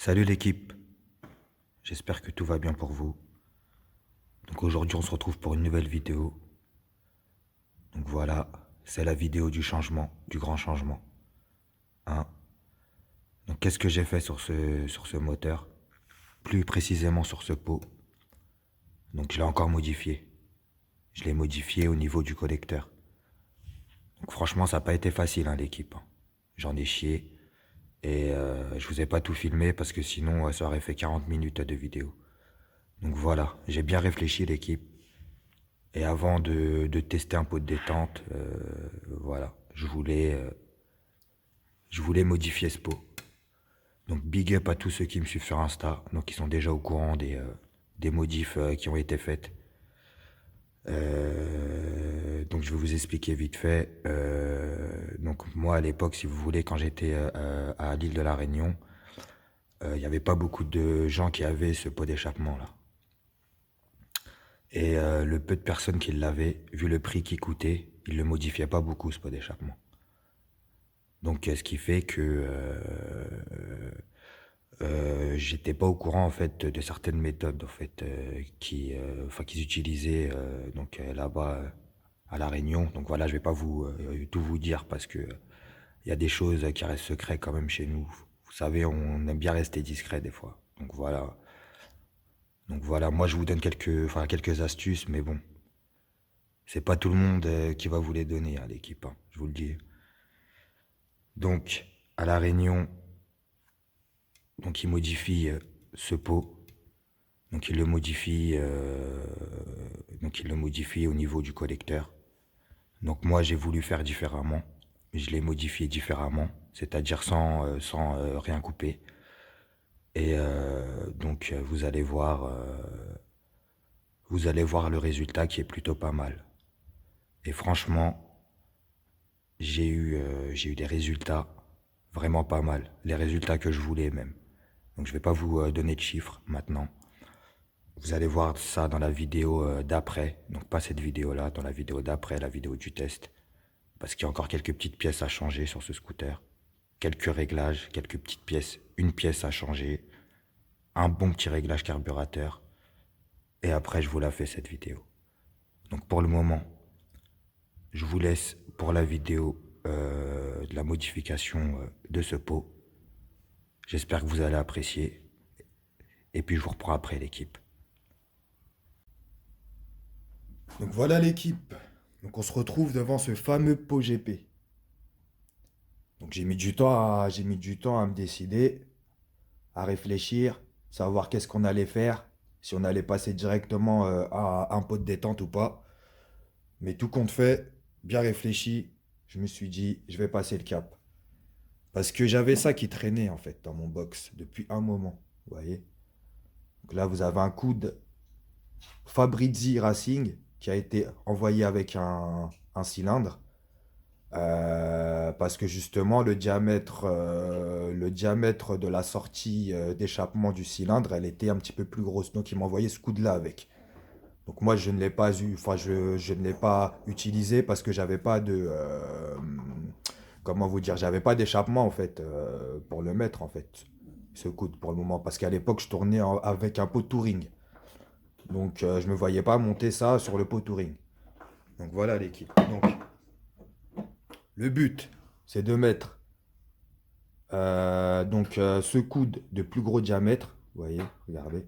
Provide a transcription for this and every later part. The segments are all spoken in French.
Salut l'équipe, j'espère que tout va bien pour vous. Donc aujourd'hui on se retrouve pour une nouvelle vidéo. Donc voilà, c'est la vidéo du changement, du grand changement. Hein. Donc qu'est-ce que j'ai fait sur ce moteur? Plus précisément sur ce pot. Donc je l'ai encore modifié. Je l'ai modifié au niveau du collecteur. Donc franchement ça n'a pas été facile hein, l'équipe. J'en ai chié. Et je vous ai pas tout filmé parce que sinon ça aurait fait 40 minutes de vidéo. Donc voilà, j'ai bien réfléchi l'équipe. Et avant de tester un pot de détente, voilà, je voulais modifier ce pot. Donc big up à tous ceux qui me suivent sur Insta, donc ils sont déjà au courant des modifs qui ont été faites. Donc je vais vous expliquer vite fait. Donc moi à l'époque, si vous voulez, quand j'étais à l'île de la Réunion, il n'y avait pas beaucoup de gens qui avaient ce pot d'échappement là. Et le peu de personnes qui l'avaient, vu le prix qu'il coûtait, ils le modifiaient pas beaucoup ce pot d'échappement. Donc, ce qui fait que j'étais pas au courant en fait de certaines méthodes en fait enfin qu'ils utilisaient donc là-bas à la Réunion. Donc voilà, je vais pas tout vous dire parce que il y a des choses qui restent secrètes quand même chez nous. Vous savez, on aime bien rester discret des fois. Donc voilà. Donc voilà, moi je vous donne quelques astuces, mais bon, c'est pas tout le monde qui va vous les donner à l'équipe, hein, je vous le dis. Donc à la Réunion, donc il modifie ce pot. Donc il le modifie au niveau du collecteur. Donc moi j'ai voulu faire différemment. Je l'ai modifié différemment, c'est-à-dire sans rien couper. Et donc vous allez voir le résultat qui est plutôt pas mal. Et franchement, j'ai eu des résultats vraiment pas mal. Les résultats que je voulais même. Donc je vais pas vous donner de chiffres maintenant. Vous allez voir ça dans la vidéo d'après. Donc pas cette vidéo-là, dans la vidéo d'après, la vidéo du test. Parce qu'il y a encore quelques petites pièces à changer sur ce scooter. Quelques réglages, quelques petites pièces. Une pièce à changer. Un bon petit réglage carburateur. Et après, je vous la fais cette vidéo. Donc pour le moment, je vous laisse pour la vidéo de la modification de ce pot. J'espère que vous allez apprécier. Et puis je vous reprends après l'équipe. Donc voilà l'équipe. Donc on se retrouve devant ce fameux pot GP. Donc j'ai mis du temps à me décider, à réfléchir, savoir qu'est-ce qu'on allait faire, si on allait passer directement à un pot de détente ou pas. Mais tout compte fait, bien réfléchi, je me suis dit, je vais passer le cap. Parce que j'avais ça qui traînait en fait dans mon box depuis un moment. Vous voyez? Donc là, vous avez un coude Fabrizi Racing qui a été envoyé avec un cylindre. Parce que justement, le diamètre de la sortie d'échappement du cylindre, elle était un petit peu plus grosse. Donc, il m'a envoyé ce coude-là avec. Donc, moi, je ne l'ai pas eu, enfin, je ne l'ai pas utilisé parce que j'avais pas comment vous dire, j'avais pas d'échappement en fait pour le mettre en fait, ce coude pour le moment. Parce qu'à l'époque, je tournais avec un pot touring. Donc, je me voyais pas monter ça sur le pot touring. Donc, voilà l'équipe. Donc, le but, c'est de mettre ce coude de plus gros diamètre, vous voyez, regardez,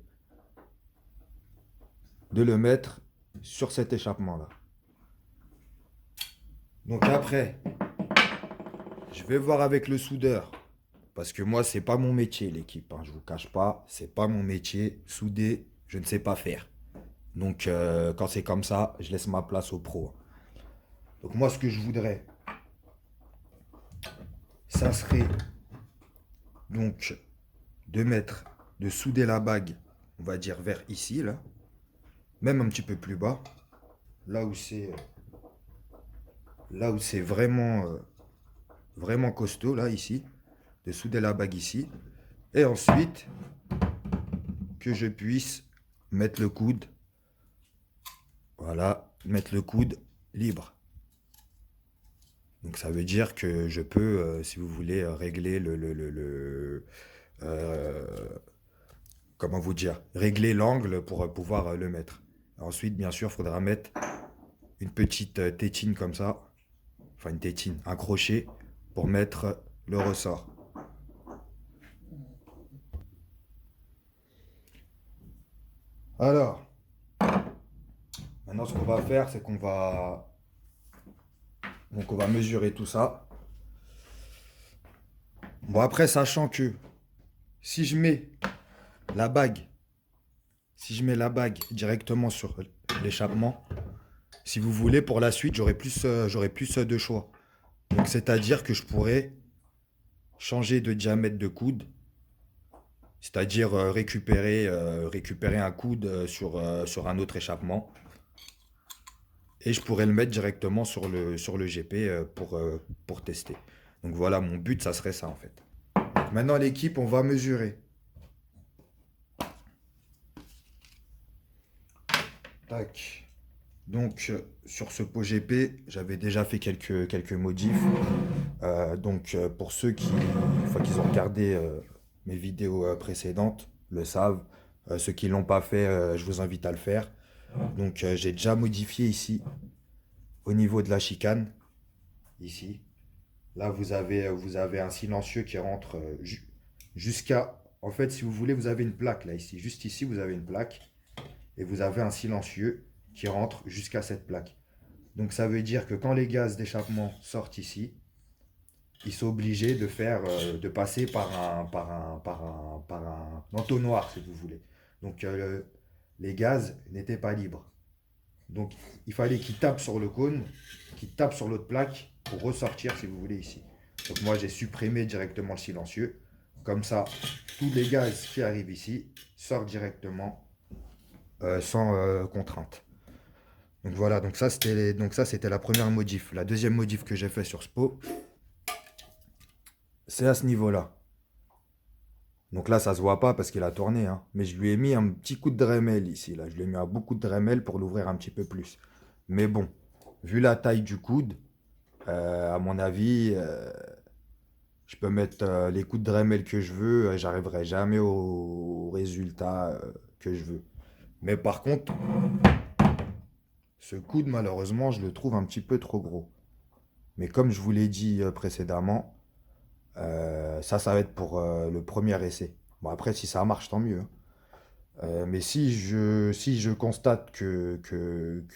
de le mettre sur cet échappement-là. Donc après, je vais voir avec le soudeur. Parce que moi, c'est pas mon métier, l'équipe. Hein, je vous cache pas, c'est pas mon métier. Souder, je ne sais pas faire. Donc quand c'est comme ça, je laisse ma place au pro. Donc moi, ce que je voudrais, ça serait donc de souder la bague, on va dire vers ici, là. Même un petit peu plus bas. Là où c'est vraiment costaud, là, ici. De souder la bague ici. Et ensuite, que je puisse mettre le coude. Voilà, mettre le coude libre. Donc ça veut dire que je peux, si vous voulez, régler comment vous dire, régler l'angle pour pouvoir le mettre. Ensuite, bien sûr, il faudra mettre une petite tétine comme ça, enfin une tétine, un crochet pour mettre le ressort. Alors, maintenant ce qu'on va faire, c'est qu'on va mesurer tout ça. Bon, après, sachant que si je mets la bague, directement sur l'échappement, si vous voulez, pour la suite, j'aurai plus de choix. Donc, c'est-à-dire que je pourrais changer de diamètre de coude, c'est-à-dire récupérer un coude sur un autre échappement. Et je pourrais le mettre directement sur le GP pour tester. Donc voilà, mon but, ça serait ça en fait. Donc maintenant, l'équipe, on va mesurer. Tac. Donc, sur ce pot GP, j'avais déjà fait quelques modifs. Donc, pour ceux qui, une fois qu'ils ont regardé mes vidéos précédentes, le savent. Ceux qui ne l'ont pas fait, je vous invite à le faire. Donc, j'ai déjà modifié ici, au niveau de la chicane. Ici. Là, vous avez un silencieux qui rentre jusqu'à... En fait, si vous voulez, vous avez une plaque là, ici. Juste ici, vous avez une plaque. Et vous avez un silencieux qui rentre jusqu'à cette plaque. Donc ça veut dire que quand les gaz d'échappement sortent ici, ils sont obligés de passer par un entonnoir, si vous voulez. Donc les gaz n'étaient pas libres. Donc il fallait qu'ils tapent sur le cône, qu'ils tapent sur l'autre plaque pour ressortir, si vous voulez, ici. Donc moi j'ai supprimé directement le silencieux. Comme ça, tous les gaz qui arrivent ici sortent directement sans contrainte. Donc voilà, donc ça c'était la première modif. La deuxième modif que j'ai fait sur ce pot, c'est à ce niveau-là. Donc là, ça se voit pas parce qu'il a tourné, hein. Mais je lui ai mis un petit coup de Dremel ici. Là. Je lui ai mis un beau coup de Dremel pour l'ouvrir un petit peu plus. Mais bon, vu la taille du coude, à mon avis, je peux mettre les coups de Dremel que je veux. J'arriverai jamais au résultat que je veux. Mais par contre, ce coude, malheureusement, je le trouve un petit peu trop gros. Mais comme je vous l'ai dit précédemment, ça va être pour le premier essai. Bon, après, si ça marche, tant mieux. Hein. Mais si je constate que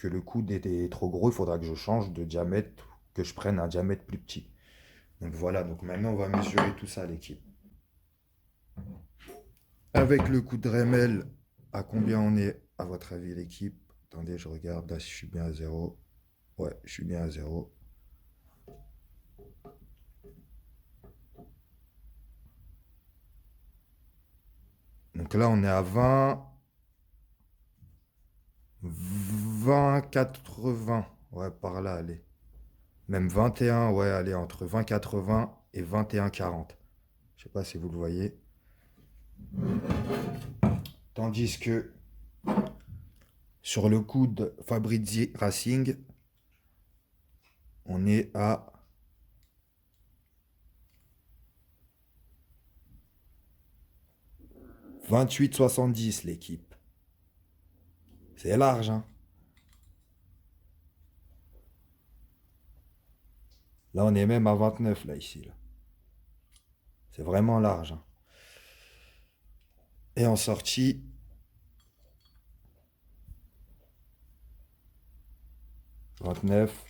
le coude était trop gros, il faudra que je change de diamètre, que je prenne un diamètre plus petit. Donc voilà, donc maintenant, on va mesurer tout ça, l'équipe. Avec le coup de Dremel, à combien on est, à votre avis, l'équipe? Attendez, je regarde là si je suis bien à 0. Ouais, je suis bien à 0. Donc là, on est à 20, 80. Ouais, par là, allez. Même 21, ouais, allez, entre 20, 80 et 21, 40. Je sais pas si vous le voyez. Tandis que sur le coude Fabrizi Racing, on est à 28,70 l'équipe. C'est large, hein. Là, on est même à 29, là, ici. Là. C'est vraiment large. Hein. Et en sortie, « 29,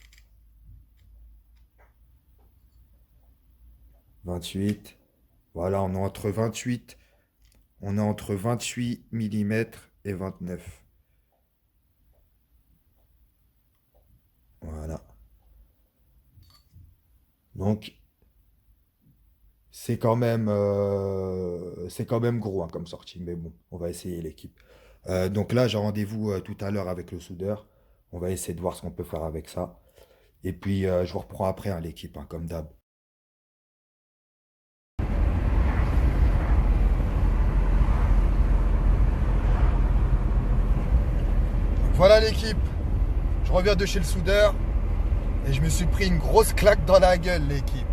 28, voilà, on est entre 28, on est entre 28 mm et 29. Voilà. Donc, c'est quand même gros hein, comme sortie, mais bon, on va essayer l'équipe. Donc là, j'ai rendez-vous tout à l'heure avec le soudeur. On va essayer de voir ce qu'on peut faire avec ça. Et puis, je vous reprends après hein, l'équipe, hein, comme d'hab. Voilà l'équipe. Je reviens de chez le soudeur. Et je me suis pris une grosse claque dans la gueule, l'équipe.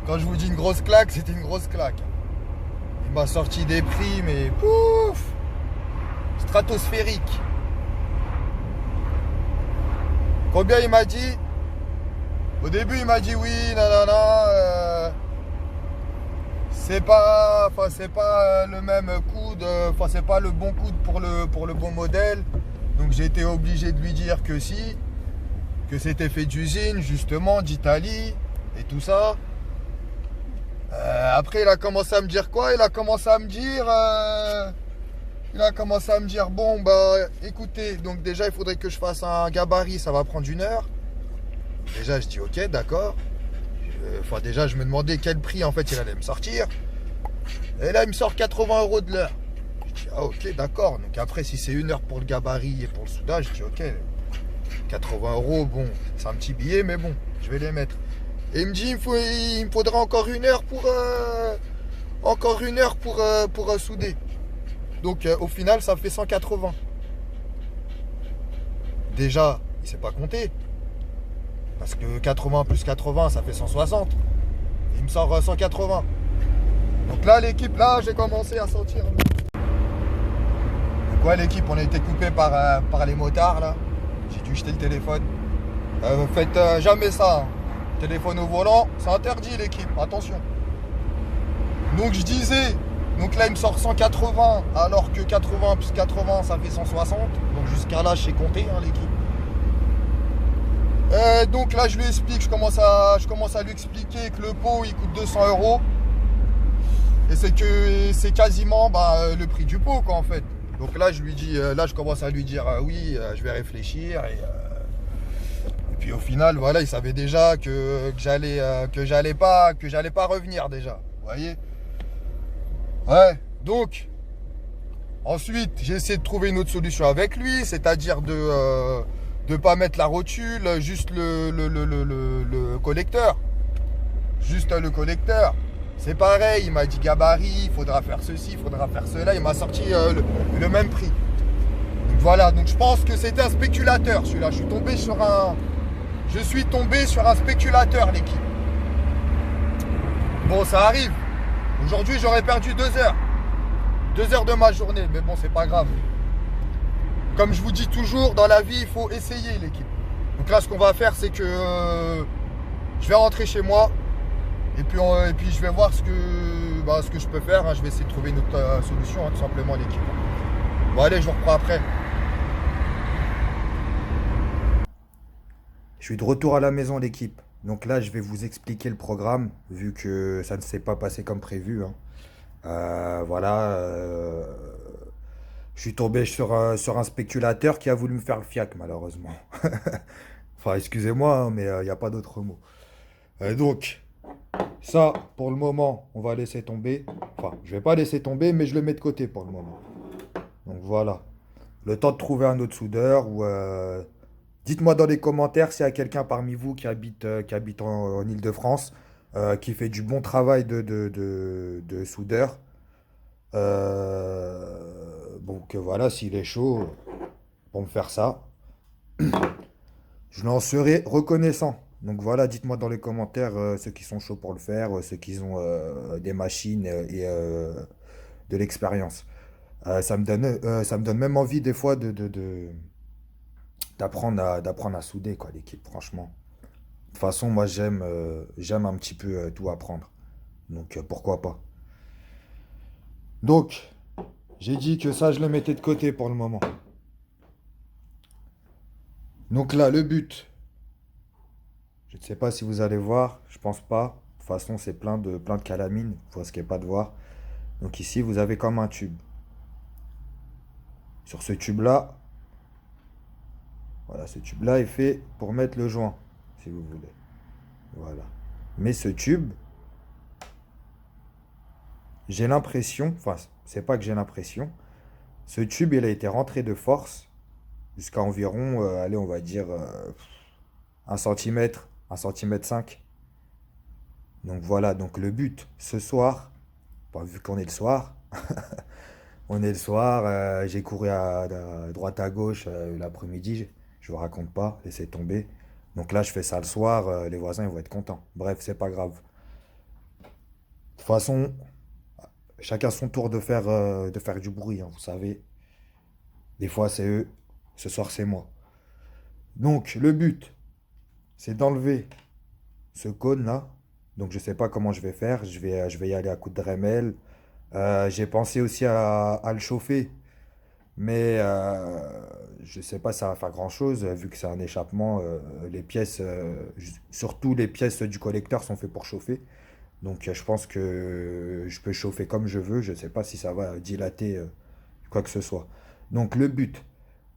Quand je vous dis une grosse claque, c'était une grosse claque. Il m'a sorti des prix, mais pouf, stratosphérique. Combien il m'a dit? Au début, il m'a dit oui, nanana, c'est pas le même coude, enfin c'est pas le bon coude pour le bon modèle. Donc j'ai été obligé de lui dire que si, que c'était fait d'usine, justement, d'Italie et tout ça. Après, il a commencé à me dire quoi? Il a commencé à me dire, bon, bah, écoutez, donc déjà, il faudrait que je fasse un gabarit, ça va prendre 1 heure. Déjà, je dis, ok, d'accord. Enfin, déjà, je me demandais quel prix, en fait, il allait me sortir. Et là, il me sort 80 € de l'heure. Je dis, ah, ok, d'accord. Donc après, si c'est 1 heure pour le gabarit et pour le soudage, je dis, ok, 80 €, bon, c'est un petit billet, mais bon, je vais les mettre. Et il me dit, il me faudra encore 1 heure pour souder. Donc au final, ça fait 180. Déjà, il sait pas compter. Parce que 80 plus 80, ça fait 160. Il me sort 180. Donc là, l'équipe, là, j'ai commencé à sentir. Donc ouais, l'équipe, on a été coupé par les motards, là. J'ai dû jeter le téléphone. Faites jamais ça. Hein. Téléphone au volant, c'est interdit, l'équipe. Attention. Donc je disais, donc là il me sort 180, alors que 80 plus 80 ça fait 160. Donc jusqu'à là je sais compter, hein, l'équipe. Donc là je lui explique, je commence à lui expliquer que le pot il coûte 200 €. Et c'est quasiment le prix du pot quoi en fait. Donc là je lui dis, là je commence à lui dire oui, je vais réfléchir et puis au final voilà il savait déjà que j'allais pas revenir déjà. Vous voyez. Ouais, donc, ensuite, j'ai essayé de trouver une autre solution avec lui, c'est-à-dire de pas mettre la rotule, juste le collecteur. Juste le collecteur. C'est pareil, il m'a dit gabarit, il faudra faire ceci, il faudra faire cela, il m'a sorti le même prix. Donc voilà, donc je pense que c'était un spéculateur celui-là. Je suis tombé sur un spéculateur, l'équipe. Bon, ça arrive. Aujourd'hui, j'aurais perdu 2 heures. 2 heures de ma journée, mais bon, c'est pas grave. Comme je vous dis toujours, dans la vie, il faut essayer, l'équipe. Donc là, ce qu'on va faire, c'est que je vais rentrer chez moi. Et puis je vais voir ce que je peux faire. Hein. Je vais essayer de trouver une autre solution, hein, tout simplement, l'équipe. Bon, allez, je vous reprends après. Je suis de retour à la maison, l'équipe. Donc là, je vais vous expliquer le programme, vu que ça ne s'est pas passé comme prévu. Hein. Voilà. Je suis tombé sur un spéculateur qui a voulu me faire le fiac, malheureusement. Enfin, excusez-moi, hein, mais il n'y a pas d'autre mot. Donc, ça, pour le moment, on va laisser tomber. Enfin, je vais pas laisser tomber, mais je le mets de côté pour le moment. Donc voilà. Le temps de trouver un autre soudeur ou... dites-moi dans les commentaires s'il y a quelqu'un parmi vous qui habite en Île-de-France, qui fait du bon travail de soudeur. Bon, que voilà, s'il est chaud pour me faire ça, je l'en serai reconnaissant. Donc voilà, dites-moi dans les commentaires ceux qui sont chauds pour le faire, ceux qui ont des machines et de l'expérience. Ça me donne même envie des fois d'apprendre à souder, quoi, l'équipe, franchement. De toute façon, moi, j'aime un petit peu tout apprendre. Donc, pourquoi pas. Donc, j'ai dit que ça, je le mettais de côté pour le moment. Donc là, le but, je ne sais pas si vous allez voir, je pense pas. De toute façon, c'est plein de calamine, vous risquez pas de voir. Donc ici, vous avez comme un tube. Sur ce tube-là, voilà, ce tube-là est fait pour mettre le joint, si vous voulez. Voilà. Mais ce tube, j'ai l'impression, enfin, c'est pas que j'ai l'impression, ce tube, il a été rentré de force jusqu'à environ, allez, on va dire 1 centimètre, 1 cm 5. Donc voilà, donc le but, ce soir, bon, vu qu'on est le soir, on est le soir, j'ai couru à droite à gauche l'après-midi, je vous raconte pas, laissez tomber. Donc là, je fais ça le soir, les voisins ils vont être contents. Bref, c'est pas grave. De toute façon, chacun son tour de faire du bruit, hein, vous savez. Des fois c'est eux, ce soir c'est moi. Donc le but, c'est d'enlever ce cône là. Donc je sais pas comment je vais faire. Je vais y aller à coup de Dremel. J'ai pensé aussi à le chauffer. Mais je sais pas si ça va faire grand-chose, vu que c'est un échappement. Les pièces, surtout les pièces du collecteur sont faites pour chauffer. Donc je pense que je peux chauffer comme je veux. Je sais pas si ça va dilater quoi que ce soit. Donc le but,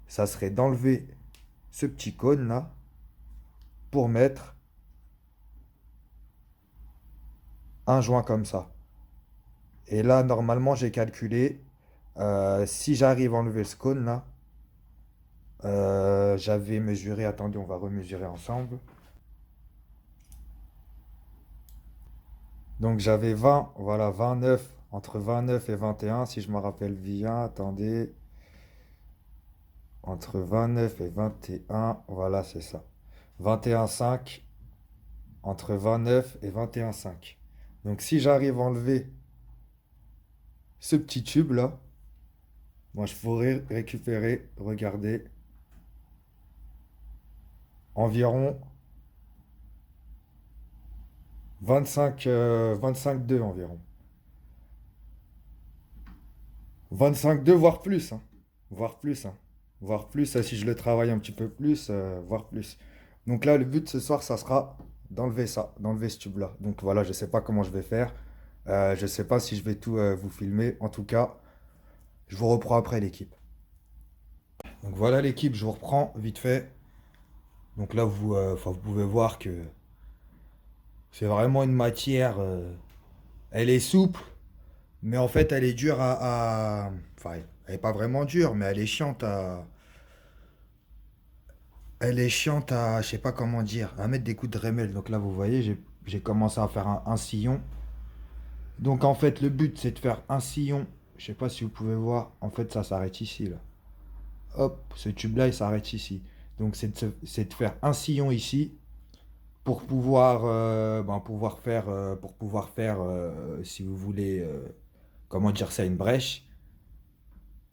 ça serait d'enlever ce petit cône là pour mettre un joint comme ça. Et là, normalement, j'ai calculé, si j'arrive à enlever ce cône là, j'avais mesuré, attendez, on va remesurer ensemble. Donc j'avais 20, voilà, 29, entre 29 et 21, si je me rappelle bien, attendez, entre 29 et 21, voilà, c'est ça. 21,5, entre 29 et 21,5. Donc si j'arrive à enlever ce petit tube là, moi je pourrais récupérer, regardez, environ 25, 25,2 environ. 25,2 voire plus, hein. Voire plus, hein. Voire plus, si je le travaille un petit peu plus, voire plus. Donc là, le but ce soir, ça sera d'enlever ça, d'enlever ce tube-là. Donc voilà, je sais pas comment je vais faire. Je sais pas si je vais tout vous filmer. En tout cas, je vous reprends après l'équipe. Donc voilà l'équipe, je vous reprends vite fait. Donc là, enfin, vous pouvez voir que c'est vraiment une matière. Elle est souple, mais en fait, elle est dure enfin, elle est pas vraiment dure, mais elle est chiante à. Elle est chiante à, je sais pas comment dire, à mettre des coups de Dremel. Donc là, vous voyez, j'ai commencé à faire un sillon. Donc en fait, le but, c'est de faire un sillon. Je sais pas si vous pouvez voir. En fait, ça s'arrête ici, là. Hop, ce tube-là, il s'arrête ici. Donc c'est de faire un sillon ici pour pouvoir, pour pouvoir faire, si vous voulez, comment dire ça, une brèche,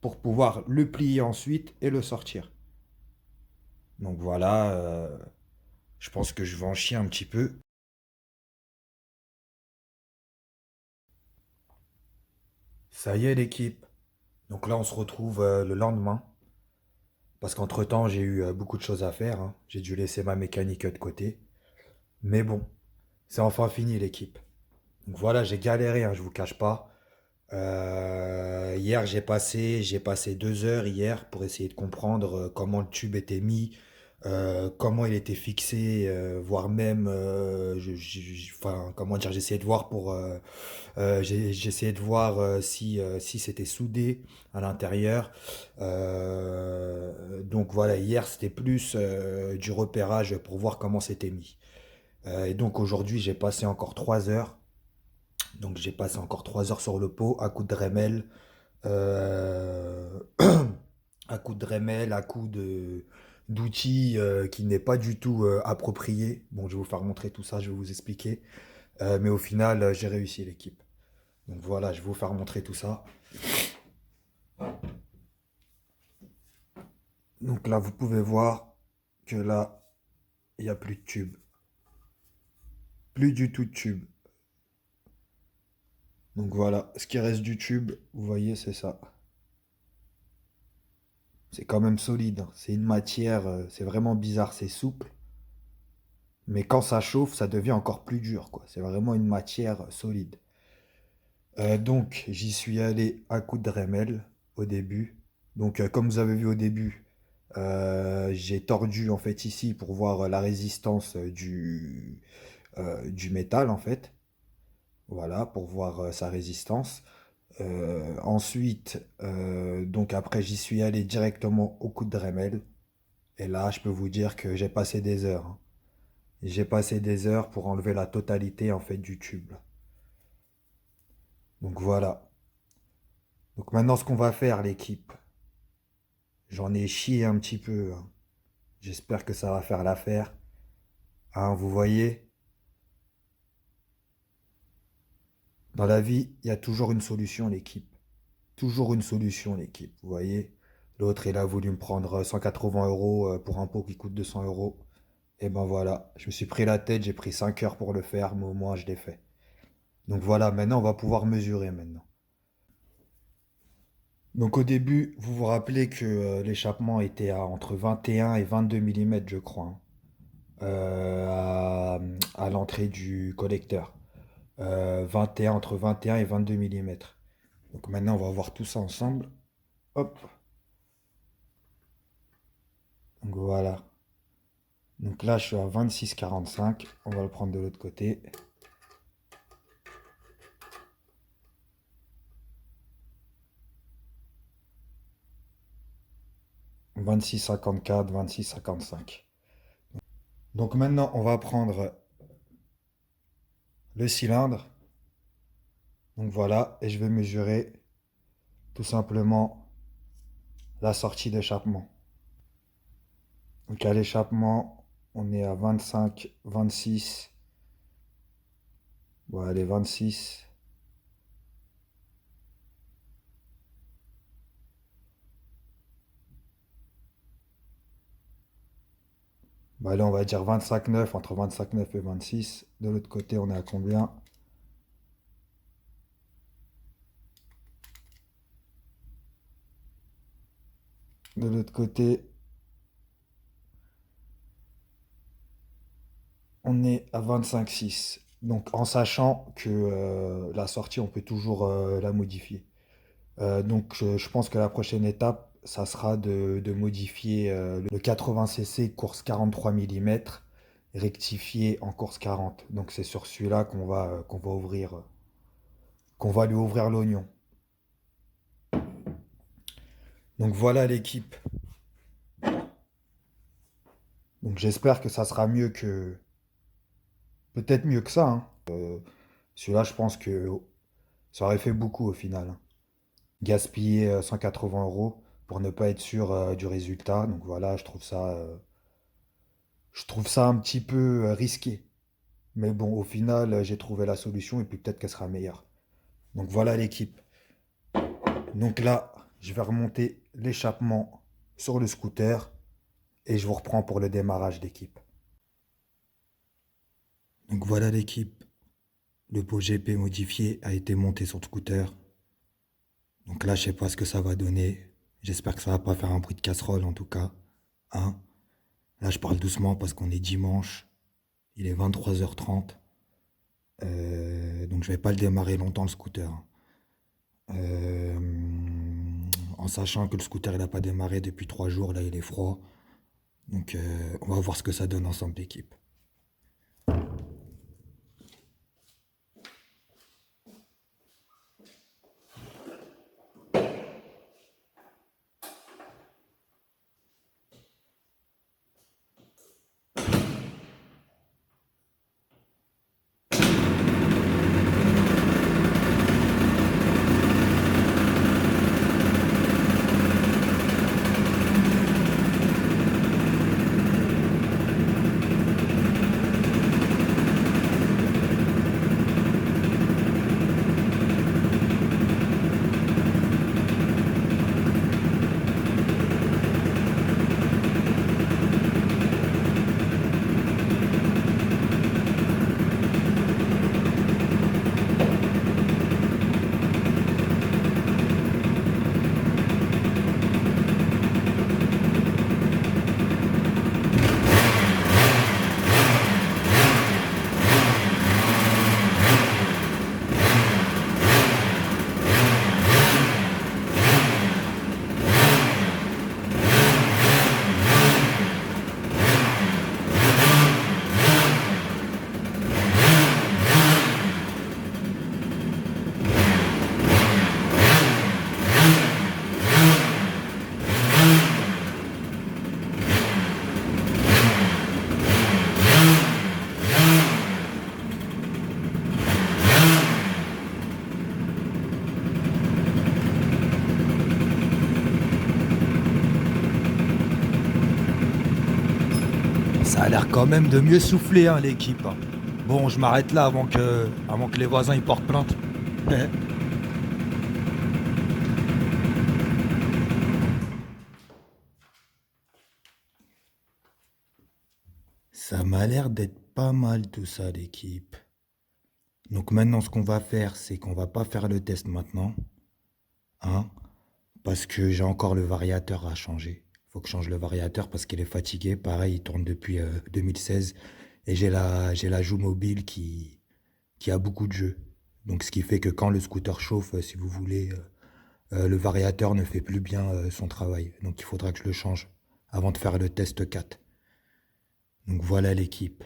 pour pouvoir le plier ensuite et le sortir. Donc voilà, je pense que je vais en chier un petit peu. Ça y est, l'équipe. Donc là, on se retrouve le lendemain. Parce qu'entre-temps, j'ai eu beaucoup de choses à faire, hein. J'ai dû laisser ma mécanique de côté. Mais bon, c'est enfin fini, l'équipe. Donc voilà, j'ai galéré, hein, je vous cache pas. Hier, j'ai passé 2 heures hier pour essayer de comprendre comment le tube était mis, comment il était fixé, voire même, enfin, comment dire, j'essayais de voir j'essayais de voir si c'était soudé à l'intérieur. Donc voilà, hier c'était plus du repérage pour voir comment c'était mis. Et donc aujourd'hui, j'ai passé encore 3 heures. Donc j'ai passé encore 3 heures sur le pot à coup de Dremel, euh, à coup de Dremel, à coup de d'outils qui n'est pas du tout approprié. Bon, je vais vous faire montrer tout ça, je vais vous expliquer. Mais au final, j'ai réussi l'équipe. Donc voilà, je vais vous faire montrer tout ça. Donc là, vous pouvez voir que là, il n'y a plus de tube. Plus du tout de tube. Donc voilà, ce qui reste du tube, vous voyez, c'est ça. C'est quand même solide, hein. C'est une matière, c'est vraiment bizarre, c'est souple. Mais quand ça chauffe, ça devient encore plus dur, quoi. C'est vraiment une matière solide. Donc, j'y suis allé à coup de Dremel au début. Donc, comme vous avez vu au début, j'ai tordu en fait ici pour voir la résistance du métal en fait. Voilà, pour voir sa résistance. Ensuite, donc après, j'y suis allé directement au coup de Dremel. Et là, je peux vous dire que j'ai passé des heures, hein. J'ai passé des heures pour enlever la totalité en fait du tube. Donc voilà. Donc maintenant, ce qu'on va faire, l'équipe, j'en ai chié un petit peu, hein. J'espère que ça va faire l'affaire. Hein, vous voyez? Dans la vie, il y a toujours une solution, l'équipe. Toujours une solution, l'équipe. Vous voyez, l'autre, il a voulu me prendre 180 euros pour un pot qui coûte 200 euros. Et ben voilà, je me suis pris la tête, j'ai pris 5 heures pour le faire, mais au moins je l'ai fait. Donc voilà, maintenant on va pouvoir mesurer maintenant. Donc au début, vous vous rappelez que l'échappement était à entre 21 et 22 millimètres, je crois, hein, à l'entrée du collecteur. 21, entre 21 et 22 millimètres. Donc maintenant, on va voir tout ça ensemble. Hop. Donc voilà. Donc là, je suis à 26,45. On va le prendre de l'autre côté. « 26,54, 26,55. » Donc maintenant, on va prendre le cylindre. Donc voilà, et je vais mesurer tout simplement la sortie d'échappement. Donc à l'échappement, on est à 25, 26. Bon, allez, 26. Bon, allez, on va dire 25,9, entre 25,9 et 26. De l'autre côté, on est à combien? De l'autre côté, on est à 25,6. Donc en sachant que la sortie, on peut toujours la modifier. Donc je pense que la prochaine étape, ça sera de modifier le 80 cc course 43 mm, rectifié en course 40. Donc c'est sur celui-là qu'on va ouvrir, qu'on va lui ouvrir l'oignon. Donc voilà l'équipe. Donc j'espère que ça sera mieux que... Peut-être mieux que ça, hein. Celui-là, je pense que ça aurait fait beaucoup au final, hein. Gaspiller 180 euros pour ne pas être sûr du résultat. Donc voilà, je trouve ça un petit peu risqué. Mais bon, au final, j'ai trouvé la solution et puis peut-être qu'elle sera meilleure. Donc voilà l'équipe. Donc là, je vais remonter l'échappement sur le scooter et je vous reprends pour le démarrage d'équipe. Donc voilà l'équipe. Le pot GP modifié a été monté sur le scooter. Donc là, je sais pas ce que ça va donner. J'espère que ça va pas faire un bruit de casserole en tout cas. Hein? Là, je parle doucement parce qu'on est dimanche. Il est 23h30. Donc je vais pas le démarrer longtemps le scooter. Euh, En sachant que le scooter il n'a pas démarré depuis 3 jours, là il est froid. Donc on va voir ce que ça donne ensemble l'équipe. Ça a l'air quand même de mieux souffler, hein, l'équipe. Bon, je m'arrête là avant que les voisins ils portent plainte. Ça m'a l'air d'être pas mal tout ça, l'équipe. Donc maintenant, ce qu'on va faire, c'est qu'on va pas faire le test maintenant, hein, parce que j'ai encore le variateur à changer. Faut que je change le variateur parce qu'il est fatigué. Pareil, il tourne depuis 2016 et j'ai la joue mobile qui a beaucoup de jeux. Donc ce qui fait que quand le scooter chauffe, si vous voulez, le variateur ne fait plus bien son travail. Donc il faudra que je le change avant de faire le test 4. Donc voilà l'équipe.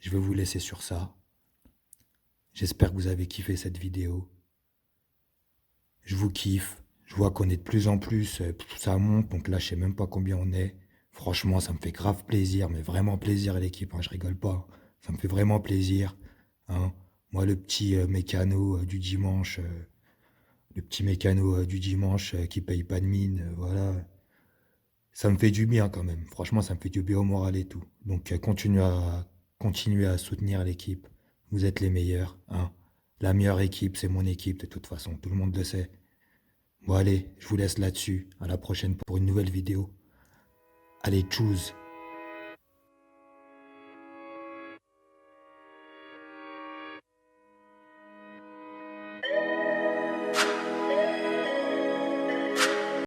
Je vais vous laisser sur ça. J'espère que vous avez kiffé cette vidéo. Je vous kiffe. Je vois qu'on est de plus en plus, ça monte, donc là je sais même pas combien on est. Franchement, ça me fait grave plaisir, mais vraiment plaisir l'équipe, hein, je rigole pas. Ça me fait vraiment plaisir, hein. Moi, le petit mécano du dimanche, qui paye pas de mine, voilà. Ça me fait du bien quand même. Franchement, ça me fait du bien au moral et tout. Donc continuez à soutenir l'équipe. Vous êtes les meilleurs, hein. La meilleure équipe, c'est mon équipe de toute façon. Tout le monde le sait. Bon allez, je vous laisse là-dessus. À la prochaine pour une nouvelle vidéo. Allez, choose.